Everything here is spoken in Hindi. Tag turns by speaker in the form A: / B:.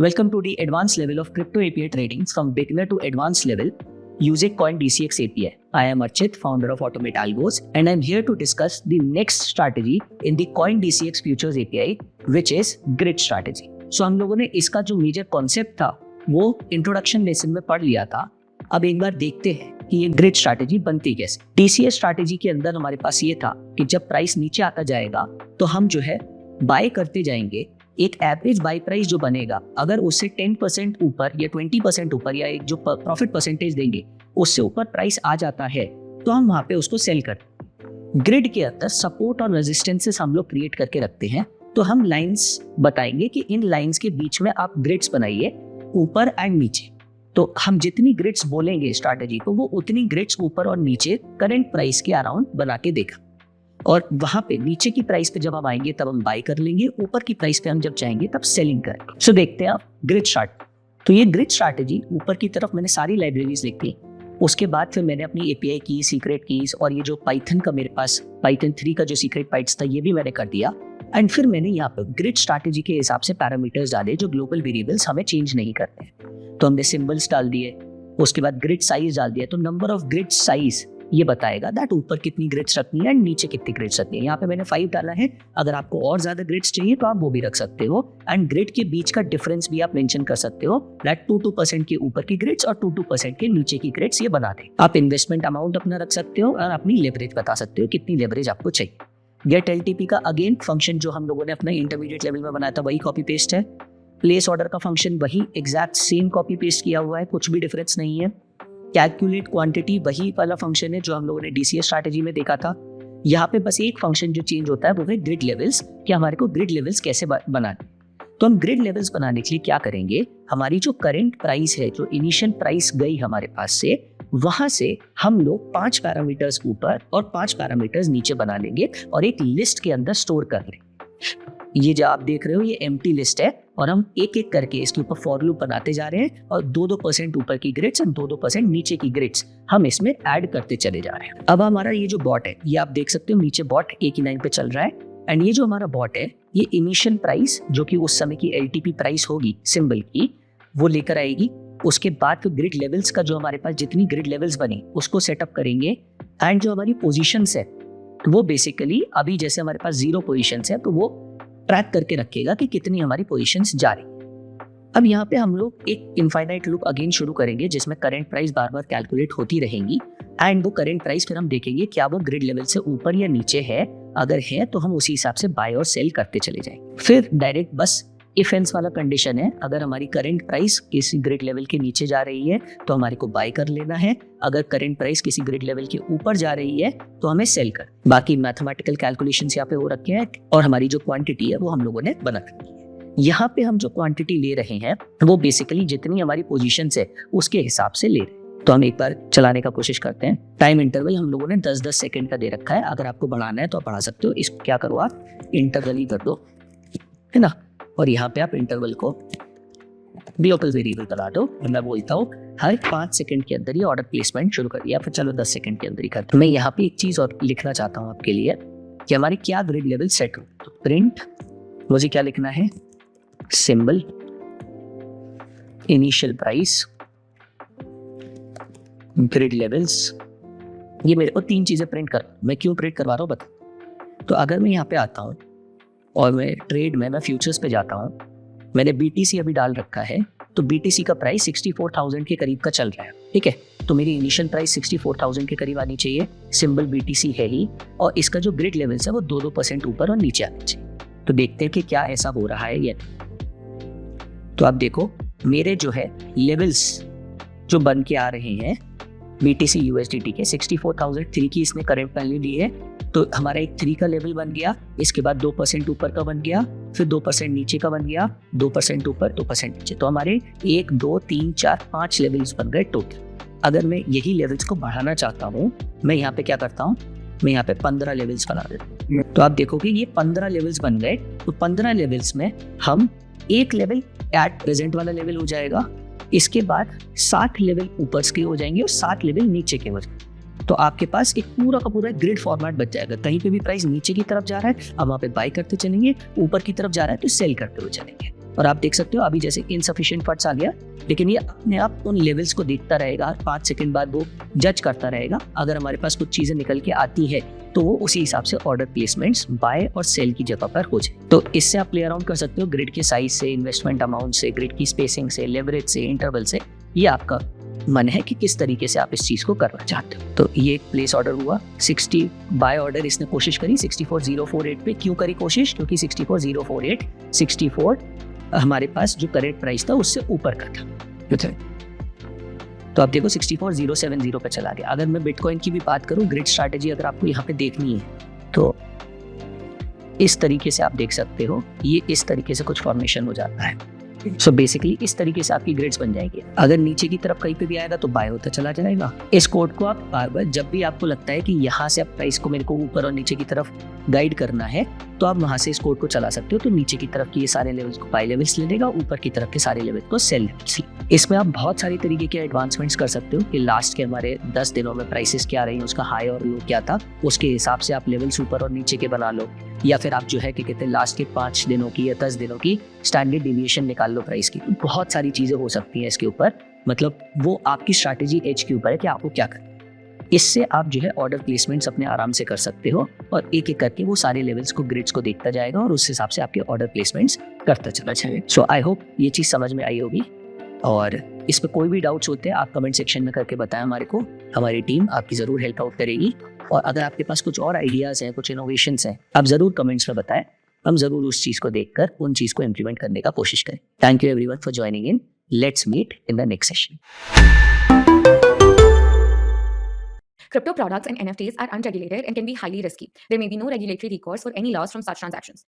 A: Welcome to the advanced level of crypto API trading from beginner to advanced level using CoinDCX API. I am Archit, founder of Automate Algos, and I'm here to discuss the next strategy in the CoinDCX Futures API, which is grid strategy. So हम लोगों ने इसका जो मेजर कॉन्सेप्ट था वो इंट्रोडक्शन लेसन में पढ़ लिया था. अब एक बार देखते हैं कि ये ग्रिड स्ट्रैटेजी बनती कैसे. DCA स्ट्रैटेजी के अंदर हमारे पास ये था कि जब प्राइस नीचे आता जाएगा तो हम जो है बाय करते जाएंगे. एक एवरेज बाय प्राइस जो बनेगा अगर उससे 10% ऊपर या 20% ऊपर या एक जो प्रॉफिट परसेंटेज देंगे उससे ऊपर प्राइस आ जाता है तो हम वहां पे उसको सेल करते. ग्रिड के अंदर सपोर्ट और रेजिस्टेंसेस हम लोग क्रिएट करके रखते हैं. तो हम लाइंस बताएंगे कि इन लाइंस के बीच में आप ग्रिड्स बनाइए ऊपर एंड नीचे. तो हम जितनी ग्रिड्स बोलेंगे स्ट्रैटेजी को वो उतनी ग्रिड्स ऊपर और नीचे करंट प्राइस के अराउंड बना के देखा. और वहां पे नीचे की प्राइस पे जब हम आएंगे तब हम बाय कर लेंगे, ऊपर की प्राइस पे हम जब जाएंगे तब सेलिंग करेंगे. सो देखते हैं आप ग्रिड स्टार्ट. तो ये ग्रिड स्ट्रैटेजी ऊपर की तरफ मैंने सारी लाइब्रेरीज लिखी. उसके बाद फिर मैंने अपनी एपीआई की सीक्रेट कीज और ये जो पाइथन का मेरे पास पाइथन 3 का जो सीक्रेट बाइट्स था ये भी मैंने कर दिया. एंड फिर मैंने यहाँ पे ग्रिड स्ट्रैटेजी के हिसाब से पैरामीटर्स डाले जो ग्लोबल वेरिएबल्स हमें चेंज नहीं करते हैं. तो हमने सिंबल्स डाल दिए, उसके बाद ग्रिड साइज डाल दिया. तो नंबर ऑफ ग्रिड साइज ये बताएगा दैट ऊपर कितनी ग्रिड्स रखनी है एंड नीचे कितनी ग्रिड्स रखनी है. यहाँ पे मैंने 5 डाला है. अगर आपको और ज्यादा ग्रिड्स चाहिए तो आप वो भी रख सकते हो. एंड ग्रिड के बीच का डिफरेंस भी आप मेंशन कर सकते हो दैट 2% के ऊपर की ग्रिड्स और 2% के नीचे की ग्रिड्स ये बना दे. आप इन्वेस्टमेंट अमाउंट अपना रख सकते हो और अपनी लेवरेज बता सकते हो कितनी लेवरेज आपको चाहिए. गेट एलटीपी का अगेन फंक्शन जो हम लोगों ने अपना इंटरमीडिएट लेवल में बनाया था वही कॉपी पेस्ट है. प्लेस ऑर्डर का फंक्शन वही एग्जैक्ट सेम कॉपी पेस्ट किया हुआ है, कुछ भी डिफरेंस नहीं है. कैलकुलेट क्वांटिटी वही वाला फंक्शन है जो हम लोगों ने डीसीए स्ट्रैटेजी में देखा था. यहाँ पे बस एक फंक्शन जो चेंज होता है वो है ग्रिड लेवल्स, कि हमारे को ग्रिड लेवल्स कैसे बनाने. तो हम ग्रिड लेवल्स बनाने के लिए क्या करेंगे, हमारी जो करंट प्राइस है, जो इनिशियल प्राइस गई हमारे पास से, वहां से हम लोग 5 पैरामीटर्स ऊपर और 5 पैरामीटर्स नीचे बना लेंगे और एक लिस्ट के अंदर स्टोर कर लेंगे. ये जो आप देख रहे हो ये एम्प्टी लिस्ट है और हम एक एक करके इसके ऊपर फॉर लूप बनाते जा रहे हैं और 2% ऊपर की ग्रिड्स और 2% नीचे की ग्रिड्स हम इसमें ऐड करते चले जा रहे हैं. अब हमारा ये जो बॉट है ये आप देख सकते हो नीचे बॉट एक ही लाइन पे चल रहा है. एंड ये जो हमारा बॉट है ये इनिशियल प्राइस जो कि उस समय की एलटीपी प्राइस होगी सिंबल की वो लेकर आएगी. उसके बाद फिर ग्रिड लेवल्स का जो हमारे पास जितनी ग्रिड लेवल्स बनी उसको सेटअप करेंगे. एंड जो हमारी पोजीशंस है तो वो बेसिकली अभी जैसे हमारे पास 0 पोजीशंस है तो वो ट्रैक करके रखेगा कि कितनी हमारी पोजीशंस जा रही. अब यहाँ पे हम लोग एक इनफाइनाइट लूप अगेन शुरू करेंगे जिसमें करंट प्राइस बार बार कैलकुलेट होती रहेंगी. एंड वो करंट प्राइस फिर हम देखेंगे क्या वो ग्रिड लेवल से ऊपर या नीचे है. अगर है तो हम उसी हिसाब से बाय और सेल करते चले जाएंगे. फिर डायरेक्ट बस इफ एल्स वाला कंडीशन है, अगर हमारी करंट प्राइस किसी ग्रिड लेवल के नीचे जा रही है तो हमारे को बाय कर लेना है. अगर करंट प्राइस किसी ग्रिड लेवल के ऊपर जा रही है तो हमें सेल कर. बाकी मैथमेटिकल कैलकुलेशंस यहाँ पे हो रखे हैं और हमारी जो क्वांटिटी है वो हम लोगों ने बना रखी है. यहाँ पे हम जो क्वांटिटी ले रहे हैं वो बेसिकली जितनी हमारी पोजीशंस है उसके हिसाब से ले रहे हैं. तो हम एक बार चलाने का कोशिश करते हैं. टाइम इंटरवल हम लोगों ने 10-10 सेकंड का दे रखा है. अगर आपको बढ़ाना है तो आप बढ़ा सकते हो. इसको क्या करो आप इंटरवल ही कर दो, है ना. और यहाँ पे आप इंटरवल को ग्लोबल वेरिएबल बना दो. मैं बोलता हूँ हर 5 सेकंड के अंदर ये ऑर्डर प्लेसमेंट शुरू कर दिया, फिर चलो 10 सेकंड के अंदर ही कर. मैं यहाँ पे एक चीज और लिखना चाहता हूँ आपके लिए कि हमारे क्या ग्रिड लेवल सेट हो. तो प्रिंट मुझे क्या लिखना है, symbol initial price grid levels. ये मेरे को 3 चीजें प्रिंट कर. मैं क्यों प्रिंट करवा रहा हूँ बता. तो अगर मैं यहाँ पे आता हूँ और मैं ट्रेड में मैं फ्यूचर्स पे जाता हूँ, मैंने BTC अभी डाल रखा है तो BTC का प्राइस 64,000 के करीब का चल रहा है. ठीक है, तो मेरी इनिशियल प्राइस 64,000 के करीब आनी चाहिए. सिंबल BTC है ही और इसका जो ग्रिड लेवल्स है वो 2% ऊपर और नीचे आने चाहिए. तो देखते हैं कि क्या ऐसा हो रहा है ये. तो आप देखो मेरे जो है लेवल्स जो बन के आ रहे हैं BTC USDT के 64,003 की इसने करंट वैल्यू ली है. तो हमारा एक 3 का लेवल बन गया, इसके बाद 2% ऊपर का बन गया, फिर 2% नीचे का बन गया, 2% ऊपर 2% नीचे. तो हमारे 1 2 3 4 5 लेवल्स बन गए टोटल. अगर मैं यही लेवल्स को बढ़ाना चाहता हूँ मैं यहाँ पे क्या करता हूँ, मैं यहाँ पे 15 लेवल्स बना देता हूँ. तो आप देखोगे ये 15 लेवल्स बन गए. तो 15 लेवल्स में हम एक लेवल एट प्रेजेंट वाला लेवल हो जाएगा, इसके बाद 7 लेवल ऊपर के हो जाएंगे और 7 लेवल नीचे के हो जाएंगे. तो आपके पास एक पूरा का पूरा ग्रिड फॉर्मेट बच जाएगा. कहीं पे भी प्राइस नीचे की तरफ जा रहा है अब वहाँ पे बाय करते चलेंगे, ऊपर की तरफ जा रहा है तो सेल करते हुए चलेंगे. और आप देख सकते हो अभी जैसे इनसफिशिएंट फंड्स आ गया, लेकिन ये अपने आप उन लेवल्स को देखता रहेगा, 5 सेकंड बाद वो जज करता रहेगा। अगर हमारे पास कुछ चीज़ें निकल के आती है तो वो उसी हिसाब से ऑर्डर प्लेसमेंट्स बाय और सेल की जगह पर हो जाए। तो इससे आप प्ले अराउंड कर सकते हो ग्रिड के साइज से, इन्वेस्टमेंट अमाउंट से, ग्रिड की स्पेसिंग से, लेवरेज से, इंटरवल से। ये आपका मन है कि किस तरीके से आप इस चीज़ को करना चाहते हो। तो ये एक प्लेस ऑर्डर हुआ। 60 बाय ऑर्डर इसने कोशिश करी 64048 पे। क्यों करी कोशिश? क्योंकि 64048 64 हमारे पास जो करेक्ट प्राइस था उससे ऊपर का था। तो आप देखो 64070 पे चला गया। अगर मैं बिटकॉइन की भी बात करूं, ग्रिड स्ट्रैटेजी अगर आपको यहाँ पे देखनी है तो इस तरीके से आप देख सकते हो, ये इस तरीके से कुछ फॉर्मेशन हो जाता है। सो बेसिकली इस तरीके से आपकी ग्रिड्स बन जाएगी। अगर नीचे की तरफ कहीं पे भी आएगा तो बाय होता चला जाएगा। इस कोड को आप बार बार जब भी आपको लगता है कि यहाँ से आप प्राइस को मेरे को ऊपर और नीचे की तरफ गाइड करना है तो आप वहां से इस कोड को चला सकते हो। तो नीचे की तरफ की ये सारे लेवल्स को बाय लेवल्स ले लेगा, ऊपर की तरफ के सारे लेवल्स को सेल लेवल्स। इसमें आप बहुत सारी तरीके के एडवांसमेंट्स कर सकते हो कि लास्ट के हमारे 10 दिनों में प्राइसेस क्या रही, उसका हाई और लो क्या था, उसके हिसाब से आप लेवल्स ऊपर और नीचे के बना लो। या फिर आप जो है कि कहते हैं लास्ट के 5 दिनों की या 10 दिनों की स्टैंडर्ड डिविएशन निकाल लो प्राइस की। बहुत सारी चीजें हो सकती हैं इसके ऊपर। मतलब वो आपकी स्ट्रैटेजी एज के ऊपर है कि आपको क्या करना। इससे आप जो है ऑर्डर प्लेसमेंट्स अपने आराम से कर सकते हो और एक एक करके वो सारे लेवल्स को, ग्रिड्स को देखता जाएगा और उस हिसाब से आपके ऑर्डर प्लेसमेंट्स करता चला जाएगा। सो आई होप ये चीज़ समझ में आई होगी। और इस पर कोई भी डाउट्स होते हैं आप कमेंट सेक्शन में करके बताएं हमारे को। हमारी टीम आपकी ज़रूर हेल्प आउट करेगी। और अगर आपके पास कुछ और आइडियाज़ हैं, कुछ इनोवेशंस हैं, आप ज़रूर कमेंट्स में बताएं। हम ज़रूर उस चीज़ को देखकर उन चीज़ को इम्प्लीमेंट करने का कोशिश करें। Thank you everyone for joining in. Let's meet in the next session.
B: Crypto products and NFTs are unregulated and can be highly risky. There may be no regulatory recourse for any loss from such transactions.